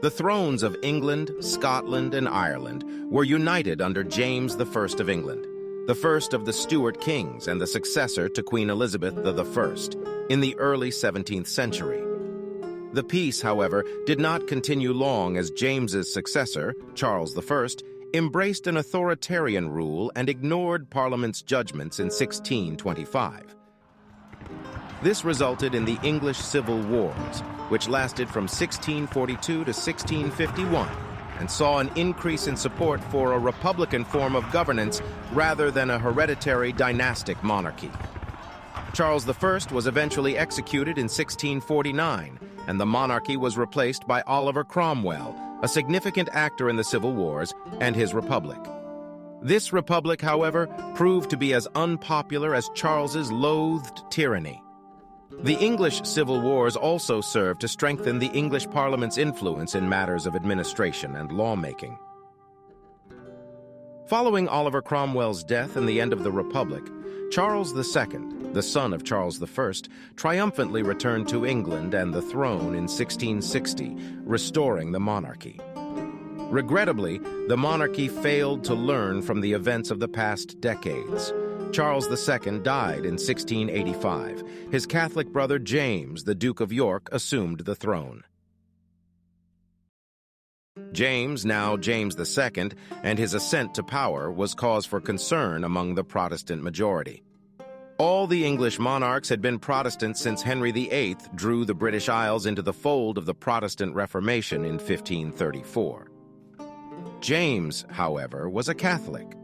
The thrones of England, Scotland, and Ireland were united under James I of England, the first of the Stuart kings and the successor to Queen Elizabeth I, in the early 17th century. The peace, however, did not continue long as James's successor, Charles I, embraced an authoritarian rule and ignored Parliament's judgments in 1625. This resulted in the English Civil Wars, which lasted from 1642 to 1651, and saw an increase in support for a republican form of governance rather than a hereditary dynastic monarchy. Charles I was eventually executed in 1649, and the monarchy was replaced by Oliver Cromwell, a significant actor in the Civil Wars, and his republic. This republic, however, proved to be as unpopular as Charles's loathed tyranny. The English Civil Wars also served to strengthen the English Parliament's influence in matters of administration and lawmaking. Following Oliver Cromwell's death and the end of the Republic, Charles II, the son of Charles I, triumphantly returned to England and the throne in 1660, restoring the monarchy. Regrettably, the monarchy failed to learn from the events of the past decades. Charles II died in 1685. His Catholic brother James, the Duke of York, assumed the throne. James, now James II, and his ascent to power was cause for concern among the Protestant majority. All the English monarchs had been Protestant since Henry VIII drew the British Isles into the fold of the Protestant Reformation in 1534. James, however, was a Catholic.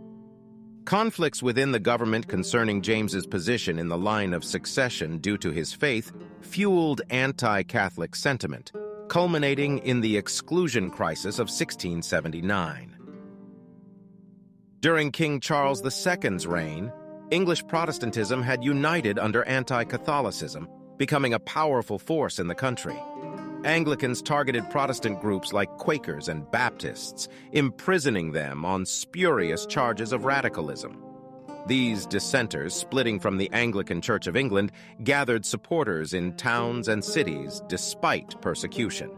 Conflicts within the government concerning James's position in the line of succession due to his faith fueled anti-Catholic sentiment, culminating in the Exclusion Crisis of 1679. During King Charles II's reign, English Protestantism had united under anti-Catholicism, becoming a powerful force in the country. Anglicans targeted Protestant groups like Quakers and Baptists, imprisoning them on spurious charges of radicalism. These dissenters, splitting from the Anglican Church of England, gathered supporters in towns and cities despite persecution.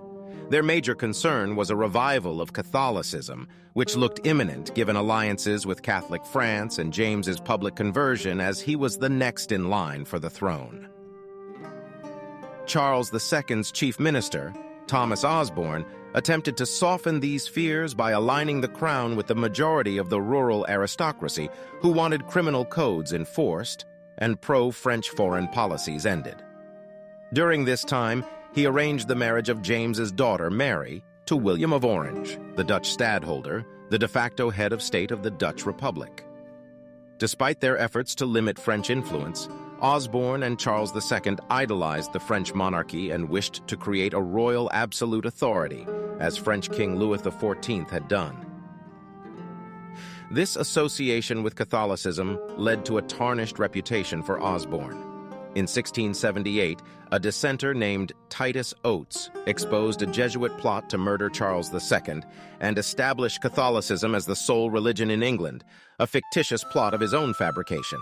Their major concern was a revival of Catholicism, which looked imminent given alliances with Catholic France and James's public conversion as he was the next in line for the throne. Charles II's chief minister, Thomas Osborne, attempted to soften these fears by aligning the crown with the majority of the rural aristocracy who wanted criminal codes enforced and pro-French foreign policies ended. During this time, he arranged the marriage of James's daughter, Mary, to William of Orange, the Dutch stadtholder, the de facto head of state of the Dutch Republic. Despite their efforts to limit French influence, Osborne and Charles II idolized the French monarchy and wished to create a royal absolute authority, as French King Louis XIV had done. This association with Catholicism led to a tarnished reputation for Osborne. In 1678, a dissenter named Titus Oates exposed a Jesuit plot to murder Charles II and establish Catholicism as the sole religion in England, a fictitious plot of his own fabrication.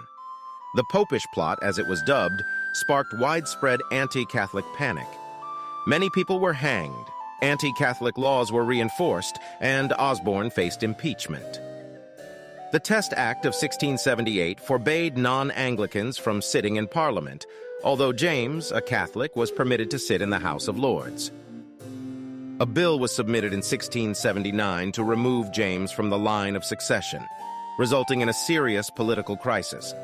The Popish plot, as it was dubbed, sparked widespread anti-Catholic panic. Many people were hanged, anti-Catholic laws were reinforced, and Osborne faced impeachment. The Test Act of 1678 forbade non-Anglicans from sitting in Parliament, although James, a Catholic, was permitted to sit in the House of Lords. A bill was submitted in 1679 to remove James from the line of succession, resulting in a serious political crisis.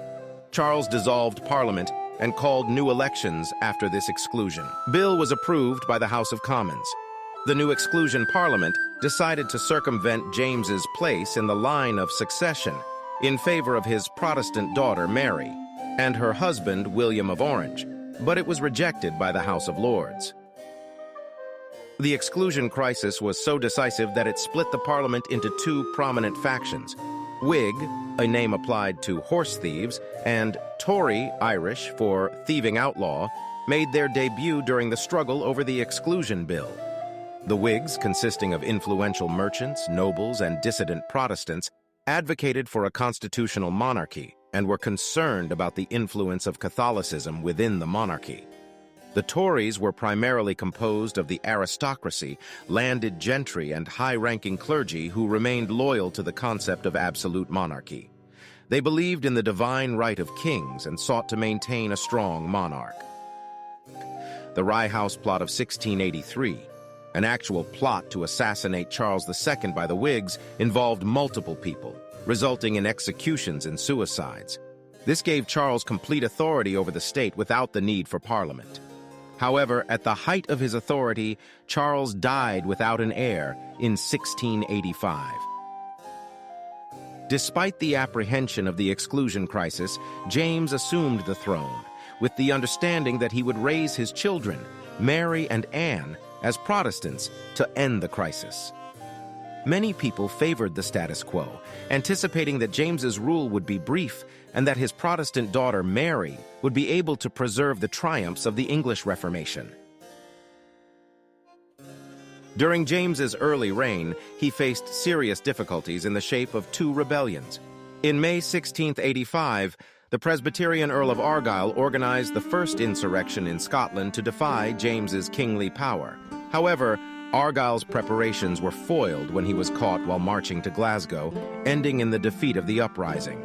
Charles dissolved Parliament and called new elections after this exclusion. Bill was approved by the House of Commons. The new exclusion Parliament decided to circumvent James's place in the line of succession in favor of his Protestant daughter Mary and her husband William of Orange, but it was rejected by the House of Lords. The Exclusion Crisis was so decisive that it split the Parliament into two prominent factions: Whig, a name applied to horse thieves, and Tory, Irish for thieving outlaw, made their debut during the struggle over the Exclusion Bill. The Whigs, consisting of influential merchants, nobles, and dissident Protestants, advocated for a constitutional monarchy and were concerned about the influence of Catholicism within the monarchy. The Tories were primarily composed of the aristocracy, landed gentry, and high-ranking clergy who remained loyal to the concept of absolute monarchy. They believed in the divine right of kings and sought to maintain a strong monarch. The Rye House Plot of 1683, an actual plot to assassinate Charles II by the Whigs, involved multiple people, resulting in executions and suicides. This gave Charles complete authority over the state without the need for Parliament. However, at the height of his authority, Charles died without an heir in 1685. Despite the apprehension of the Exclusion Crisis, James assumed the throne, with the understanding that he would raise his children, Mary and Anne, as Protestants to end the crisis. Many people favored the status quo, anticipating that James's rule would be brief and that his Protestant daughter Mary would be able to preserve the triumphs of the English Reformation. During James's early reign, he faced serious difficulties in the shape of two rebellions. In May 1685, the Presbyterian Earl of Argyll organized the first insurrection in Scotland to defy James's kingly power. However, Argyll's preparations were foiled when he was caught while marching to Glasgow, ending in the defeat of the uprising.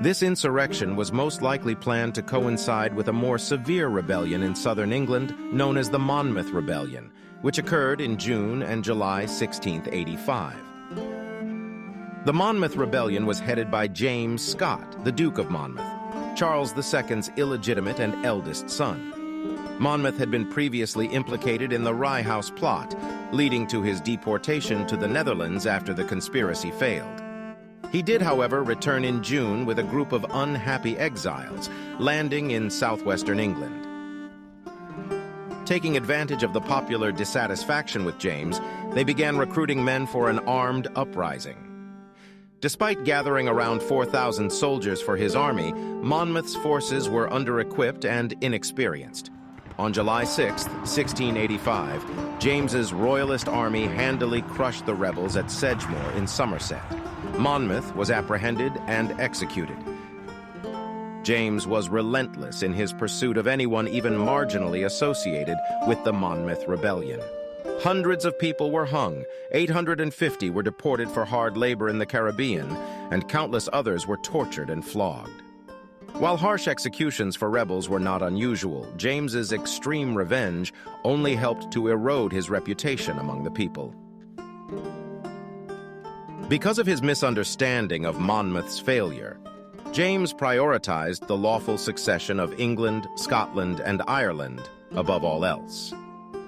This insurrection was most likely planned to coincide with a more severe rebellion in southern England known as the Monmouth Rebellion, which occurred in June and July 1685. The Monmouth Rebellion was headed by James Scott, the Duke of Monmouth, Charles II's illegitimate and eldest son. Monmouth had been previously implicated in the Rye House Plot, leading to his deportation to the Netherlands after the conspiracy failed. He did, however, return in June with a group of unhappy exiles, landing in southwestern England. Taking advantage of the popular dissatisfaction with James, they began recruiting men for an armed uprising. Despite gathering around 4,000 soldiers for his army, Monmouth's forces were under-equipped and inexperienced. On July 6, 1685, James's royalist army handily crushed the rebels at Sedgemoor in Somerset. Monmouth was apprehended and executed. James was relentless in his pursuit of anyone even marginally associated with the Monmouth Rebellion. Hundreds of people were hung, 850 were deported for hard labor in the Caribbean, and countless others were tortured and flogged. While harsh executions for rebels were not unusual, James's extreme revenge only helped to erode his reputation among the people. Because of his misunderstanding of Monmouth's failure, James prioritized the lawful succession of England, Scotland, and Ireland above all else.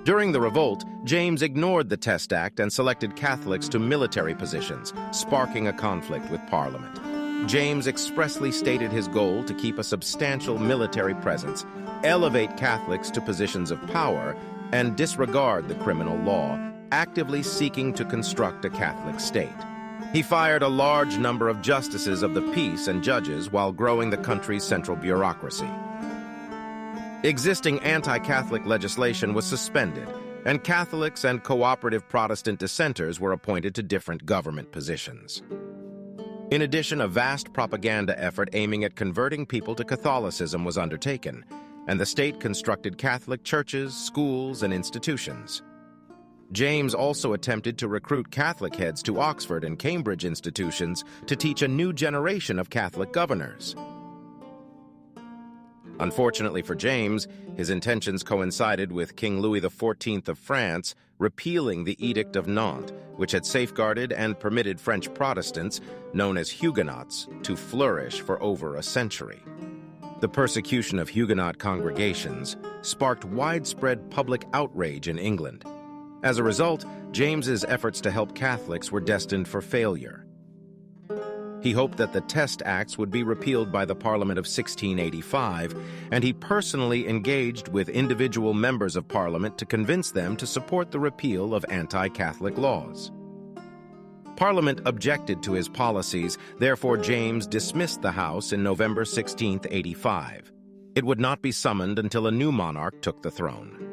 During the revolt, James ignored the Test Act and selected Catholics to military positions, sparking a conflict with Parliament. James expressly stated his goal to keep a substantial military presence, elevate Catholics to positions of power, and disregard the criminal law, actively seeking to construct a Catholic state. He fired a large number of justices of the peace and judges while growing the country's central bureaucracy. Existing anti-Catholic legislation was suspended, and Catholics and cooperative Protestant dissenters were appointed to different government positions. In addition, a vast propaganda effort aiming at converting people to Catholicism was undertaken, and the state constructed Catholic churches, schools, and institutions. James also attempted to recruit Catholic heads to Oxford and Cambridge institutions to teach a new generation of Catholic governors. Unfortunately for James, his intentions coincided with King Louis XIV of France repealing the Edict of Nantes, which had safeguarded and permitted French Protestants, known as Huguenots, to flourish for over a century. The persecution of Huguenot congregations sparked widespread public outrage in England. As a result, James's efforts to help Catholics were destined for failure. He hoped that the Test Acts would be repealed by the Parliament of 1685, and he personally engaged with individual members of Parliament to convince them to support the repeal of anti-Catholic laws. Parliament objected to his policies, therefore James dismissed the House in November 1685. It would not be summoned until a new monarch took the throne.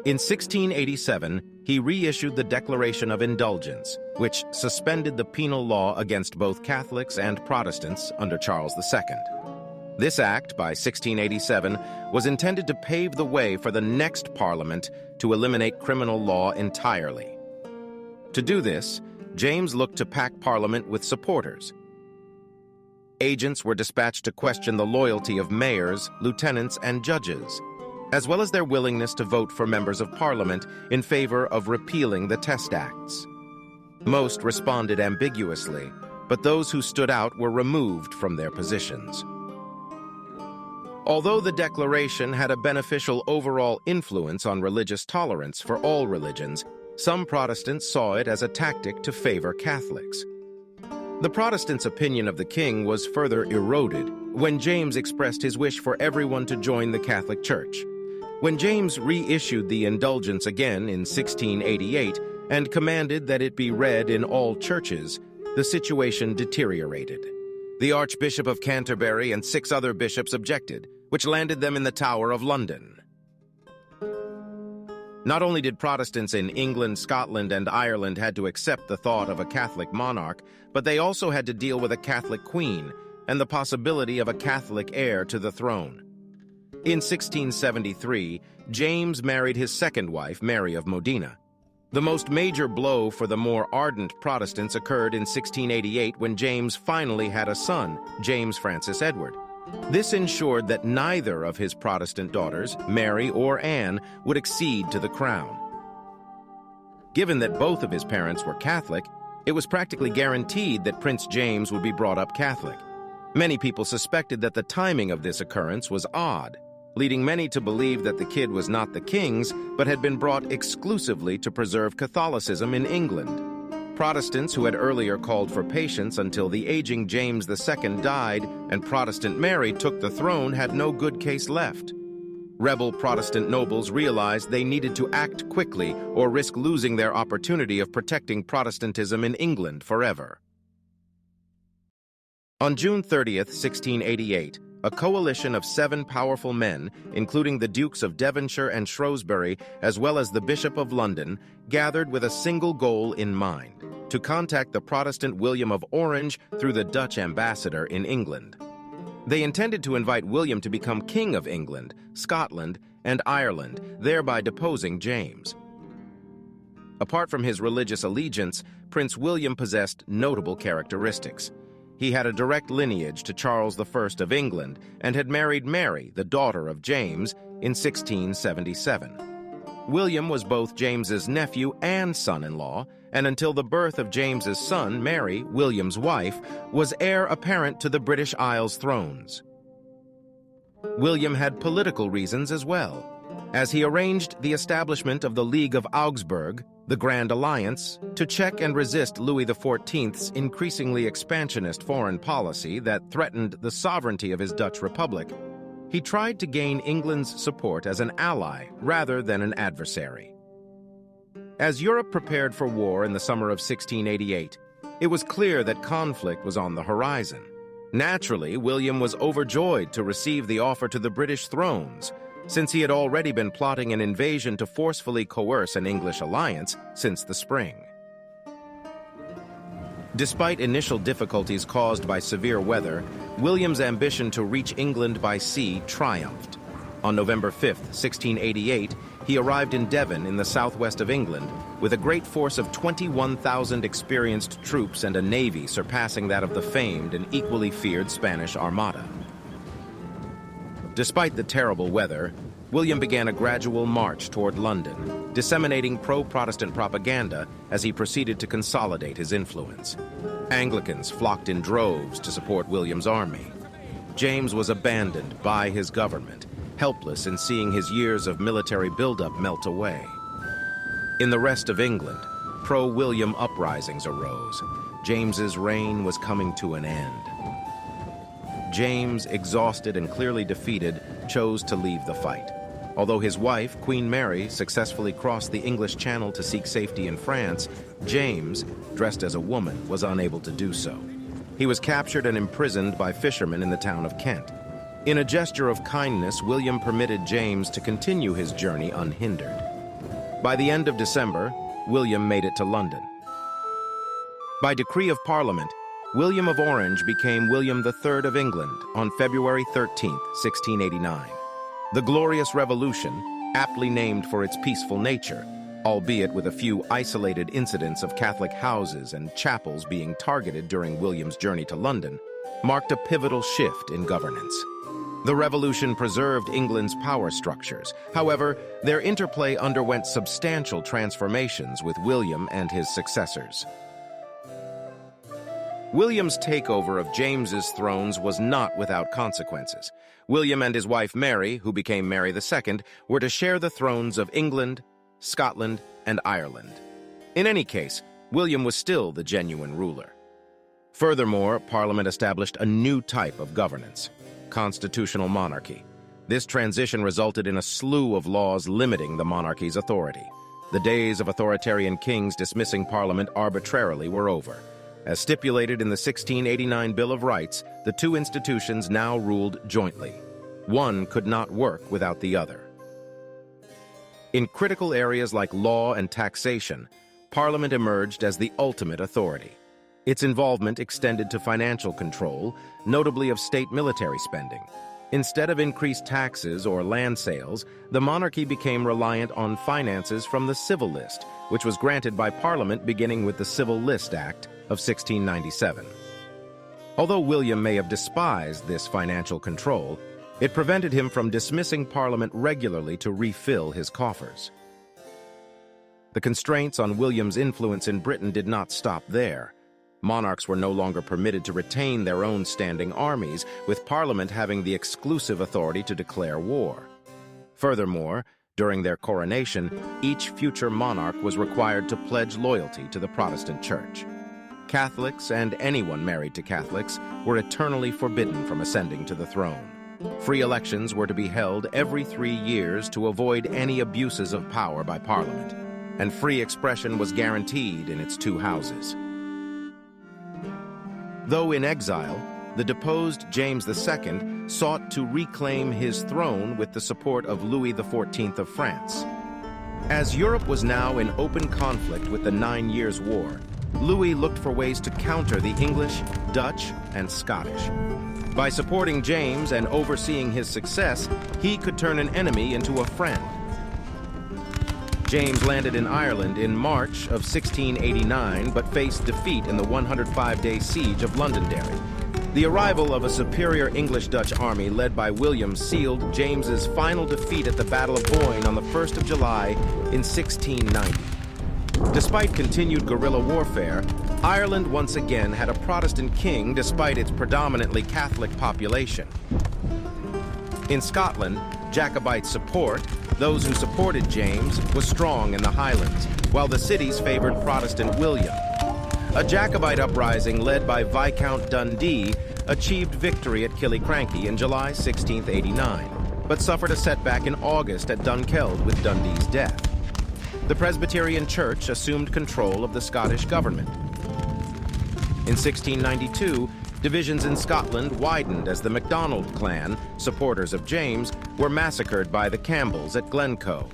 In 1687, he reissued the Declaration of Indulgence, which suspended the penal law against both Catholics and Protestants under Charles II. This act, by 1687, was intended to pave the way for the next Parliament to eliminate criminal law entirely. To do this, James looked to pack Parliament with supporters. Agents were dispatched to question the loyalty of mayors, lieutenants, and judges, as well as their willingness to vote for members of Parliament in favor of repealing the Test Acts. Most responded ambiguously, but those who stood out were removed from their positions. Although the declaration had a beneficial overall influence on religious tolerance for all religions, some Protestants saw it as a tactic to favor Catholics. The Protestants' opinion of the king was further eroded when James expressed his wish for everyone to join the Catholic Church. When James reissued the Indulgence again in 1688 and commanded that it be read in all churches, the situation deteriorated. The Archbishop of Canterbury and 6 other bishops objected, which landed them in the Tower of London. Not only did Protestants in England, Scotland, and Ireland had to accept the thought of a Catholic monarch, but they also had to deal with a Catholic queen and the possibility of a Catholic heir to the throne. In 1673, James married his second wife, Mary of Modena. The most major blow for the more ardent Protestants occurred in 1688 when James finally had a son, James Francis Edward. This ensured that neither of his Protestant daughters, Mary or Anne, would accede to the crown. Given that both of his parents were Catholic, it was practically guaranteed that Prince James would be brought up Catholic. Many people suspected that the timing of this occurrence was odd, leading many to believe that the kid was not the king's, but had been brought exclusively to preserve Catholicism in England. Protestants who had earlier called for patience until the aging James II died and Protestant Mary took the throne had no good case left. Rebel Protestant nobles realized they needed to act quickly or risk losing their opportunity of protecting Protestantism in England forever. On June 30th, 1688, a coalition of 7 powerful men, including the Dukes of Devonshire and Shrewsbury, as well as the Bishop of London, gathered with a single goal in mind: to contact the Protestant William of Orange through the Dutch ambassador in England. They intended to invite William to become King of England, Scotland, and Ireland, thereby deposing James. Apart from his religious allegiance, Prince William possessed notable characteristics. He had a direct lineage to Charles I of England and had married Mary, the daughter of James, in 1677. William was both James's nephew and son-in-law, and until the birth of James's son, Mary, William's wife, was heir apparent to the British Isles thrones. William had political reasons as well, as he arranged the establishment of the League of Augsburg, the Grand Alliance, to check and resist Louis XIV's increasingly expansionist foreign policy that threatened the sovereignty of his Dutch Republic. He tried to gain England's support as an ally rather than an adversary. As Europe prepared for war in the summer of 1688, it was clear that conflict was on the horizon. Naturally, William was overjoyed to receive the offer to the British thrones, since he had already been plotting an invasion to forcefully coerce an English alliance since the spring. Despite initial difficulties caused by severe weather, William's ambition to reach England by sea triumphed. On November 5, 1688, he arrived in Devon in the southwest of England with a great force of 21,000 experienced troops and a navy surpassing that of the famed and equally feared Spanish Armada. Despite the terrible weather, William began a gradual march toward London, disseminating pro-Protestant propaganda as he proceeded to consolidate his influence. Anglicans flocked in droves to support William's army. James was abandoned by his government, helpless in seeing his years of military buildup melt away. In the rest of England, pro-William uprisings arose. James's reign was coming to an end. James, exhausted and clearly defeated, chose to leave the fight. Although his wife, Queen Mary, successfully crossed the English Channel to seek safety in France, James, dressed as a woman, was unable to do so. He was captured and imprisoned by fishermen in the town of Kent. In a gesture of kindness, William permitted James to continue his journey unhindered. By the end of December, William made it to London. By decree of Parliament, William of Orange became William III of England on February 13, 1689. The Glorious Revolution, aptly named for its peaceful nature, albeit with a few isolated incidents of Catholic houses and chapels being targeted during William's journey to London, marked a pivotal shift in governance. The revolution preserved England's power structures. However, their interplay underwent substantial transformations with William and his successors. William's takeover of James's thrones was not without consequences. William and his wife Mary, who became Mary II, were to share the thrones of England, Scotland, and Ireland. In any case, William was still the genuine ruler. Furthermore, Parliament established a new type of governance: Constitutional Monarchy. This transition resulted in a slew of laws limiting the monarchy's authority. The days of authoritarian kings dismissing Parliament arbitrarily were over. As stipulated in the 1689 Bill of Rights, the two institutions now ruled jointly. One could not work without the other. In critical areas like law and taxation, Parliament emerged as the ultimate authority. Its involvement extended to financial control, notably of state military spending. Instead of increased taxes or land sales, the monarchy became reliant on finances from the civil list, which was granted by Parliament beginning with the Civil List Act of 1697. Although William may have despised this financial control, it prevented him from dismissing Parliament regularly to refill his coffers. The constraints on William's influence in Britain did not stop there. Monarchs were no longer permitted to retain their own standing armies, with Parliament having the exclusive authority to declare war. Furthermore, during their coronation, each future monarch was required to pledge loyalty to the Protestant Church. Catholics and anyone married to Catholics were eternally forbidden from ascending to the throne. Free elections were to be held every 3 years to avoid any abuses of power by Parliament, and free expression was guaranteed in its two houses. Though in exile, the deposed James II sought to reclaim his throne with the support of Louis XIV of France. As Europe was now in open conflict with the 9 Years' War, Louis looked for ways to counter the English, Dutch, and Scottish. By supporting James and overseeing his success, he could turn an enemy into a friend. James landed in Ireland in March of 1689, but faced defeat in the 105-day siege of Londonderry. The arrival of a superior English-Dutch army led by William sealed James's final defeat at the Battle of Boyne on the 1st of July in 1690. Despite continued guerrilla warfare, Ireland once again had a Protestant king despite its predominantly Catholic population. In Scotland, Jacobite support, those who supported James, was strong in the Highlands, while the cities favored Protestant William. A Jacobite uprising led by Viscount Dundee achieved victory at Killiecrankie in July 1689, but suffered a setback in August at Dunkeld with Dundee's death. The Presbyterian Church assumed control of the Scottish government. In 1692, divisions in Scotland widened as the MacDonald clan, supporters of James, were massacred by the Campbells at Glencoe.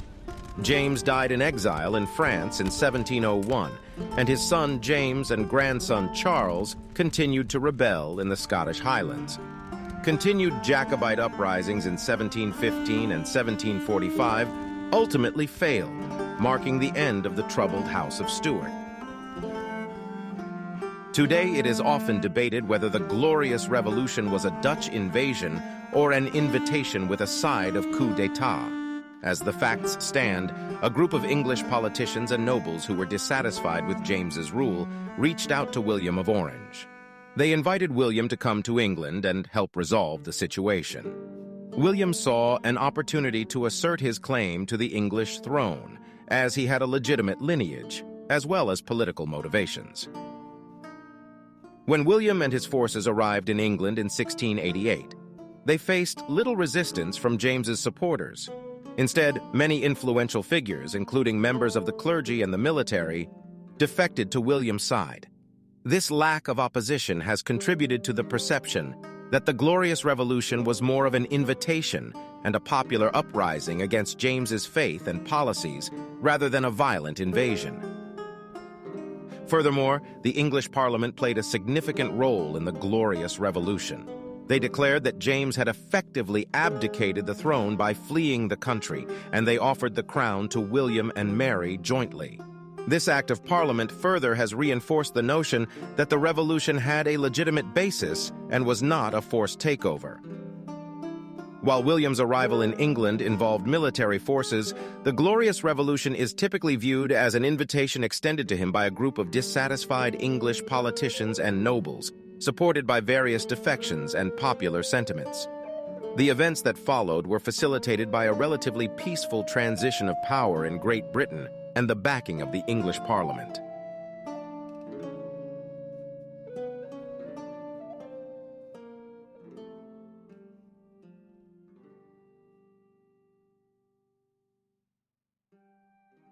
James died in exile in France in 1701, and his son James and grandson Charles continued to rebel in the Scottish Highlands. Continued Jacobite uprisings in 1715 and 1745 ultimately failed, marking the end of the troubled House of Stuart. Today, it is often debated whether the Glorious Revolution was a Dutch invasion or an invitation with a side of coup d'etat. As the facts stand, a group of English politicians and nobles who were dissatisfied with James's rule reached out to William of Orange. They invited William to come to England and help resolve the situation. William saw an opportunity to assert his claim to the English throne, as he had a legitimate lineage, as well as political motivations. When William and his forces arrived in England in 1688, they faced little resistance from James's supporters. Instead, many influential figures, including members of the clergy and the military, defected to William's side. This lack of opposition has contributed to the perception that the Glorious Revolution was more of an invitation and a popular uprising against James's faith and policies rather than a violent invasion. Furthermore, the English Parliament played a significant role in the Glorious Revolution. They declared that James had effectively abdicated the throne by fleeing the country, and they offered the crown to William and Mary jointly. This act of Parliament further has reinforced the notion that the revolution had a legitimate basis and was not a forced takeover. While William's arrival in England involved military forces, the Glorious Revolution is typically viewed as an invitation extended to him by a group of dissatisfied English politicians and nobles, supported by various defections and popular sentiments. The events that followed were facilitated by a relatively peaceful transition of power in Great Britain and the backing of the English Parliament.